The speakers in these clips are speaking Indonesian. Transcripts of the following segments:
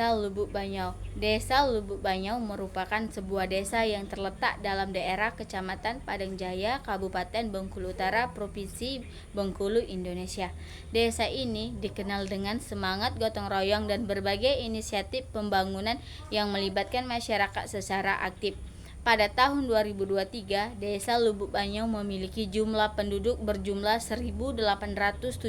Desa Lubuk Banyau. Desa Lubuk Banyau merupakan sebuah desa yang terletak dalam daerah Kecamatan Padangjaya, Kabupaten Bengkulu Utara, Provinsi Bengkulu, Indonesia. Desa ini dikenal dengan semangat gotong royong dan berbagai inisiatif pembangunan yang melibatkan masyarakat secara aktif. Pada tahun 2023, Desa Lubuk Banyau memiliki jumlah penduduk berjumlah 1.872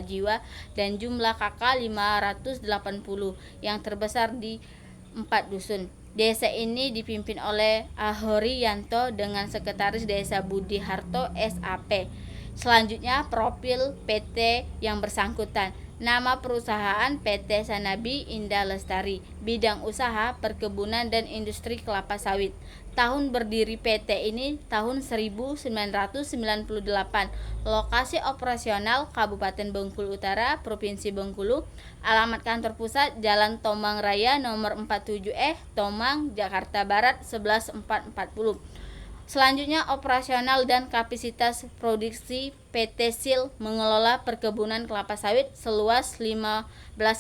jiwa dan jumlah KK 580 yang terbesar di 4 dusun. Desa ini dipimpin oleh Ahori Yanto dengan Sekretaris Desa Budi Harto SAP. Selanjutnya, profil PT yang bersangkutan. Nama perusahaan PT Sanabi Indah Lestari, bidang usaha perkebunan dan industri kelapa sawit. Tahun berdiri PT ini tahun 1998. Lokasi operasional Kabupaten Bengkulu Utara, Provinsi Bengkulu. Alamat kantor pusat Jalan Tomang Raya nomor 47E, Tomang, Jakarta Barat 11440. Selanjutnya, operasional dan kapasitas produksi PT Sil mengelola perkebunan kelapa sawit seluas 15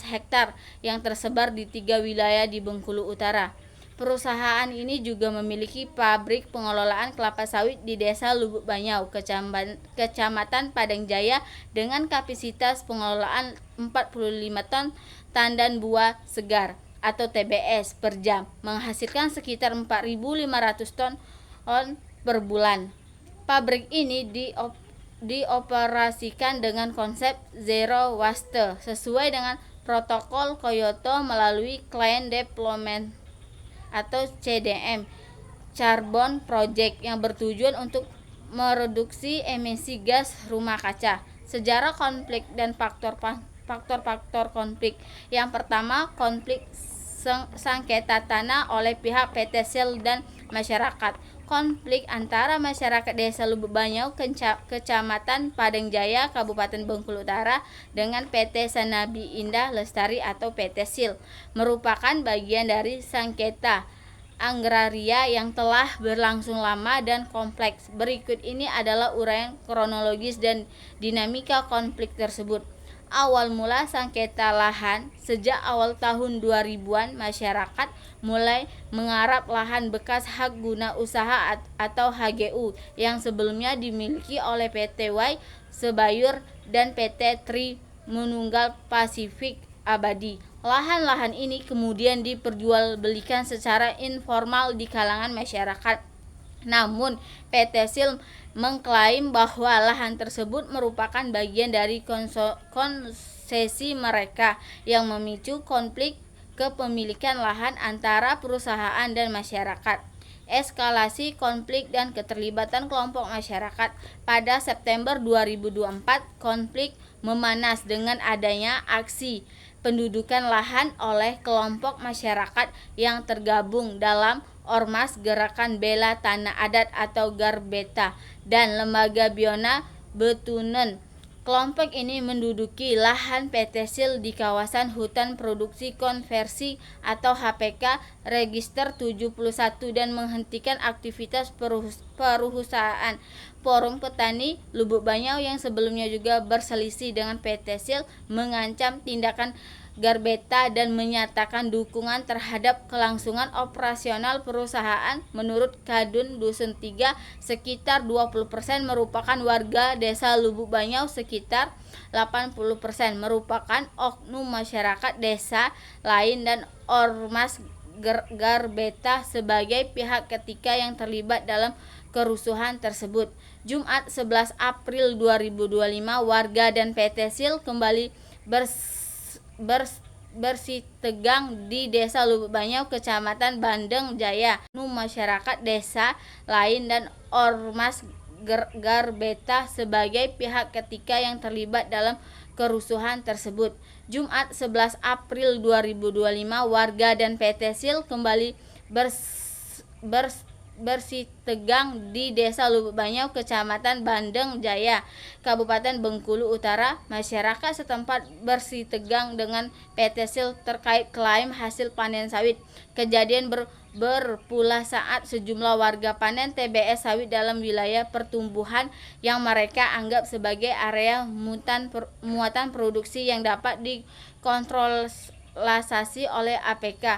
hektar yang tersebar di 3 wilayah di Bengkulu Utara. Perusahaan ini juga memiliki pabrik pengelolaan kelapa sawit di Desa Lubuk Banyau, Kecamatan Padangjaya dengan kapasitas pengelolaan 45 ton tandan buah segar atau TBS per jam, menghasilkan sekitar 4.500 ton per bulan. Pabrik ini dioperasikan dengan konsep zero waste sesuai dengan protokol Kyoto melalui Clean Development atau CDM Carbon Project yang bertujuan untuk mereduksi emisi gas rumah kaca. Sejarah konflik dan faktor konflik. Yang pertama, konflik sengketa tanah oleh pihak PT Sil dan masyarakat. Konflik antara masyarakat Desa Lubuk Banyau, Kecamatan Padangjaya, Kabupaten Bengkulu Utara dengan PT Sanabi Indah Lestari atau PT Sil merupakan bagian dari sengketa agraria yang telah berlangsung lama dan kompleks. Berikut ini adalah uraian kronologis dan dinamika konflik tersebut. Awal mula sengketa lahan. Sejak awal tahun 2000-an, masyarakat mulai menggarap lahan bekas hak guna usaha atau HGU yang sebelumnya dimiliki oleh PT Y Sebayur dan PT Tri Menunggal Pasifik Abadi. Lahan-lahan ini kemudian diperjualbelikan secara informal di kalangan masyarakat. Namun, PT Sil mengklaim bahwa lahan tersebut merupakan bagian dari konsesi mereka yang memicu konflik kepemilikan lahan antara perusahaan dan masyarakat. Eskalasi konflik dan keterlibatan kelompok masyarakat. Pada September 2024, konflik memanas dengan adanya aksi pendudukan lahan oleh kelompok masyarakat yang tergabung dalam Ormas Gerakan Bela Tanah Adat atau Garbeta dan Lembaga Biona Betunen. Kelompok ini menduduki lahan PT Sil di kawasan hutan produksi konversi atau HPK Register 71 dan menghentikan aktivitas perusahaan. Forum Petani Lubuk Banyau yang sebelumnya juga berselisih dengan PT Sil mengancam tindakan Garbeta dan menyatakan dukungan terhadap kelangsungan operasional perusahaan. Menurut Kadun Dusun 3, sekitar 20% merupakan warga Desa Lubuk Banyau, sekitar 80% merupakan oknum masyarakat desa lain dan Ormas Garbeta sebagai pihak ketiga yang terlibat dalam kerusuhan tersebut. Jumat 11 April 2025, warga dan PT Sil kembali bersitegang di Desa Lubuk Banyau, Kecamatan Bandeng Jaya. Masyarakat desa lain dan Ormas Garbeta sebagai pihak ketiga yang terlibat dalam kerusuhan tersebut. Jumat 11 April 2025, warga dan PT Sil kembali bersitegang di Desa Lubuk Banyau, Kecamatan Bandeng Jaya, Kabupaten Bengkulu Utara. Masyarakat setempat bersitegang dengan PT Sil terkait klaim hasil panen sawit. Kejadian berpula saat sejumlah warga panen TBS sawit dalam wilayah pertumbuhan yang mereka anggap sebagai area muatan produksi yang dapat dikontrol rekapitulasi oleh APK.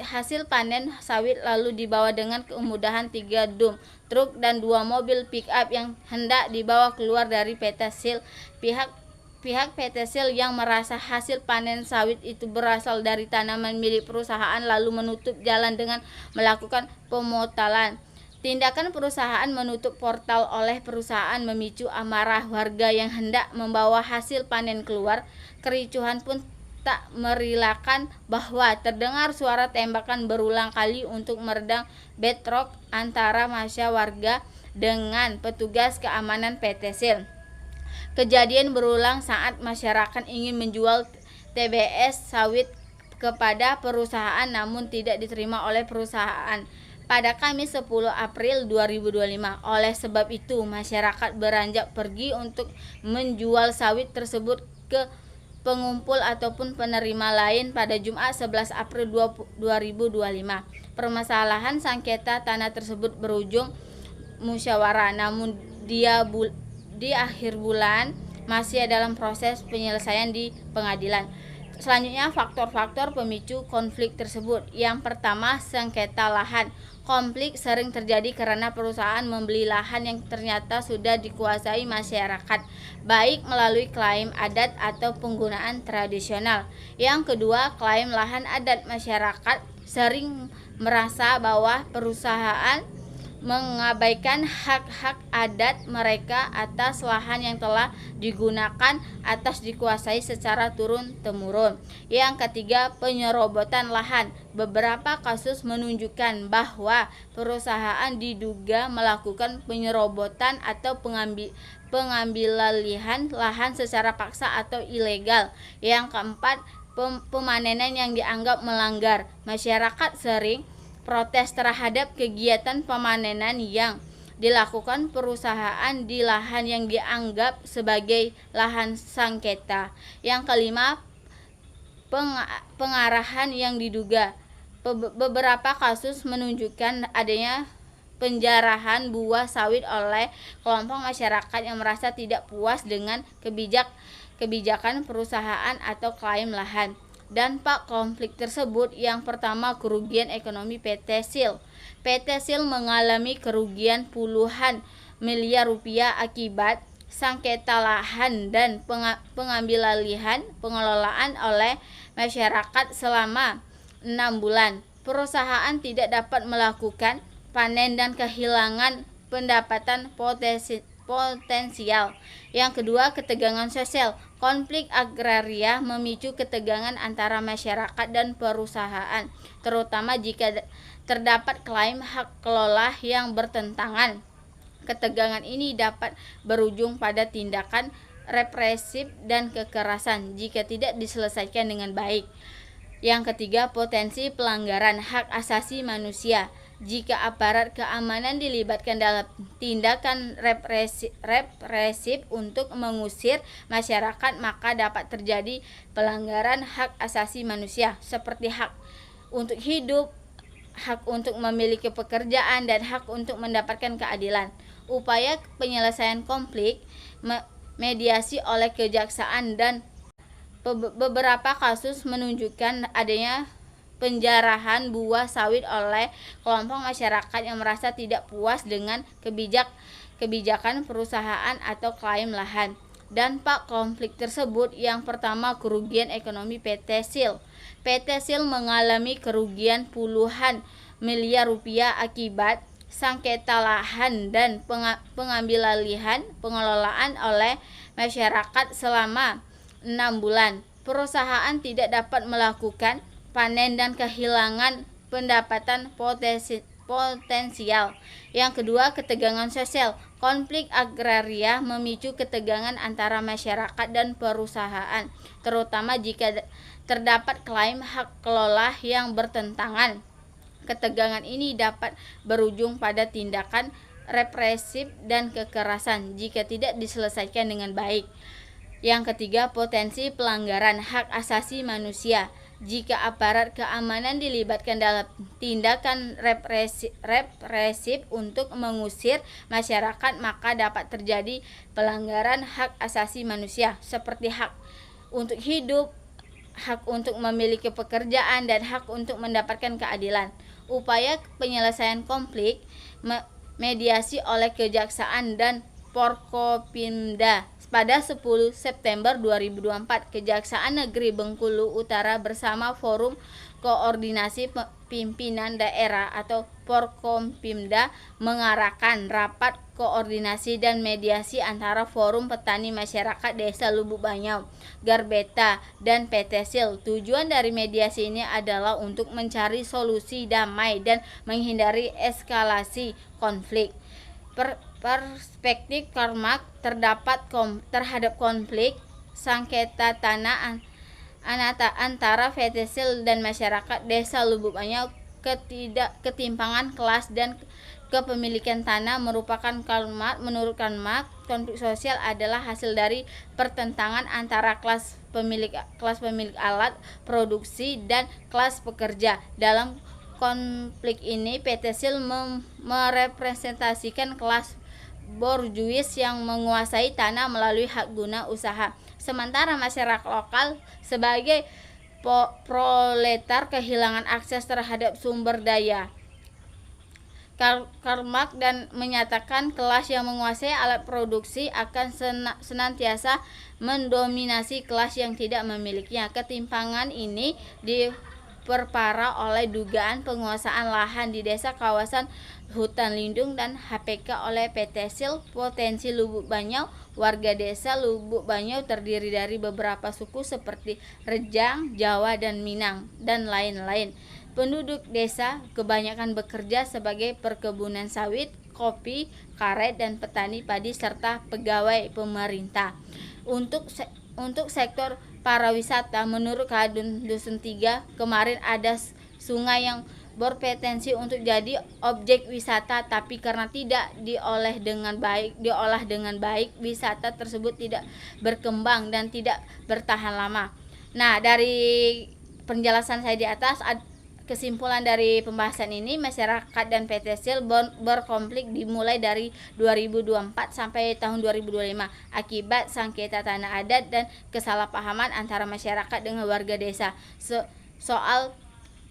Hasil panen sawit lalu dibawa dengan kemudahan 3 dump truk dan 2 mobil pick up yang hendak dibawa keluar dari PT Sil. Pihak PT Sil yang merasa hasil panen sawit itu berasal dari tanaman milik perusahaan lalu menutup jalan dengan melakukan pemotalan. Tindakan perusahaan menutup portal oleh perusahaan memicu amarah warga yang hendak membawa hasil panen keluar. Kericuhan pun tak merelakan bahwa terdengar suara tembakan berulang kali untuk meredam bentrok antara massa warga dengan petugas keamanan PT Sil. Kejadian berulang saat masyarakat ingin menjual TBS sawit kepada perusahaan namun tidak diterima oleh perusahaan pada Kamis 10 April 2025. Oleh sebab itu, masyarakat beranjak pergi untuk menjual sawit tersebut ke pengumpul ataupun penerima lain pada Jumat 11 April 2025. Permasalahan sengketa tanah tersebut berujung musyawarah, namun di akhir bulan masih dalam proses penyelesaian di pengadilan. Selanjutnya, faktor-faktor pemicu konflik tersebut. Yang pertama, sengketa lahan. Konflik sering terjadi karena perusahaan membeli lahan yang ternyata sudah dikuasai masyarakat, baik melalui klaim adat atau penggunaan tradisional. Yang kedua, klaim lahan adat. Masyarakat sering merasa bahwa perusahaan mengabaikan hak-hak adat mereka atas lahan yang telah digunakan atas dikuasai secara turun-temurun. Yang ketiga, penyerobotan lahan. Beberapa kasus menunjukkan bahwa perusahaan diduga melakukan penyerobotan atau pengambilan lahan secara paksa atau ilegal. Yang keempat, pemanenan yang dianggap melanggar. Masyarakat sering protes terhadap kegiatan pemanenan yang dilakukan perusahaan di lahan yang dianggap sebagai lahan sengketa. Yang kelima, pengarahan yang diduga. Beberapa kasus menunjukkan adanya penjarahan buah sawit oleh kelompok masyarakat yang merasa tidak puas dengan kebijakan perusahaan atau klaim lahan. Dampak konflik tersebut. Yang pertama, kerugian ekonomi PT Sil. PT Sil mengalami kerugian puluhan miliar rupiah akibat sengketa lahan dan pengambilan pengelolaan oleh masyarakat selama 6 bulan. Perusahaan tidak dapat melakukan panen dan kehilangan pendapatan potensial. Yang kedua, ketegangan sosial. Konflik agraria memicu ketegangan antara masyarakat dan perusahaan, terutama jika terdapat klaim hak kelola yang bertentangan. Ketegangan ini dapat berujung pada tindakan represif dan kekerasan jika tidak diselesaikan dengan baik. Yang ketiga, potensi pelanggaran hak asasi manusia. Jika aparat keamanan dilibatkan dalam tindakan represif untuk mengusir masyarakat, maka dapat terjadi pelanggaran hak asasi manusia seperti hak untuk hidup, hak untuk memiliki pekerjaan, dan hak untuk mendapatkan keadilan. Upaya penyelesaian konflik mediasi oleh kejaksaan dan beberapa kasus menunjukkan adanya penjarahan buah sawit oleh kelompok masyarakat yang merasa tidak puas dengan kebijakan perusahaan atau klaim lahan. Dampak konflik tersebut. Yang pertama, kerugian ekonomi PT Sil. PT Sil mengalami kerugian puluhan miliar rupiah akibat sengketa lahan dan pengambilan pengelolaan oleh masyarakat selama 6 bulan. Perusahaan tidak dapat melakukan panen dan kehilangan pendapatan potensial. Yang kedua, ketegangan sosial. Konflik agraria memicu ketegangan antara masyarakat dan perusahaan, terutama jika terdapat klaim hak kelola yang bertentangan. Ketegangan ini dapat berujung pada tindakan represif dan kekerasan jika tidak diselesaikan dengan baik. Yang ketiga, potensi pelanggaran hak asasi manusia. Jika aparat keamanan dilibatkan dalam tindakan represif untuk mengusir masyarakat, maka dapat terjadi pelanggaran hak asasi manusia seperti hak untuk hidup, hak untuk memiliki pekerjaan, dan hak untuk mendapatkan keadilan. Upaya penyelesaian konflik mediasi oleh Kejaksaan dan Forkopimda. Pada 10 September 2024, Kejaksaan Negeri Bengkulu Utara bersama Forum Koordinasi Pimpinan Daerah atau Forkompimda mengarakan rapat koordinasi dan mediasi antara Forum Petani Masyarakat Desa Lubuk Banyau, Garbeta, dan PT SIL. Tujuan dari mediasi ini adalah untuk mencari solusi damai dan menghindari eskalasi konflik. Perspektif Karl Marx terhadap konflik sengketa tanah antara PT SIL dan masyarakat Desa Lubuk Banyau. Ketimpangan kelas dan kepemilikan tanah merupakan menurut Karl Marx, konflik sosial adalah hasil dari pertentangan antara kelas pemilik alat produksi dan kelas pekerja. Dalam konflik ini, PT SIL merepresentasikan kelas borjuis yang menguasai tanah melalui hak guna usaha, sementara masyarakat lokal sebagai proletar kehilangan akses terhadap sumber daya. Karl Marx dan menyatakan kelas yang menguasai alat produksi akan senantiasa mendominasi kelas yang tidak memilikinya. Ketimpangan ini diperparah oleh dugaan penguasaan lahan di desa kawasan hutan lindung dan HPK oleh PT SIL. Potensi Lubuk Banyau. Warga desa Lubuk Banyau terdiri dari beberapa suku seperti Rejang, Jawa, dan Minang, dan lain-lain. Penduduk desa kebanyakan bekerja sebagai perkebunan sawit, kopi, karet, dan petani padi serta pegawai pemerintah. Untuk sektor pariwisata, menurut Kadun Dusun 3, kemarin ada sungai yang berpotensi untuk jadi objek wisata, tapi karena tidak diolah dengan baik, wisata tersebut tidak berkembang dan tidak bertahan lama. Nah, dari penjelasan saya di atas, kesimpulan dari pembahasan ini, masyarakat dan PT SIL berkonflik dimulai dari 2024 sampai tahun 2025 akibat sengketa tanah adat dan kesalahpahaman antara masyarakat dengan warga desa soal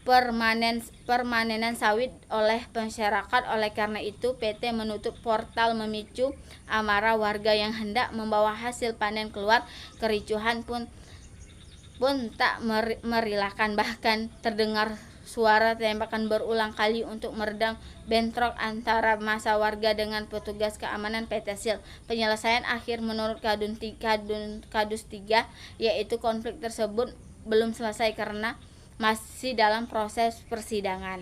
permanenan sawit oleh masyarakat. Oleh karena itu, PT menutup portal memicu amarah warga yang hendak membawa hasil panen keluar. Kericuhan pun tak merelakan, bahkan terdengar suara tembakan berulang kali untuk meredam bentrok antara massa warga dengan petugas keamanan PT SIL. Penyelesaian akhir menurut Kadus 3 yaitu konflik tersebut belum selesai karena masih dalam proses persidangan.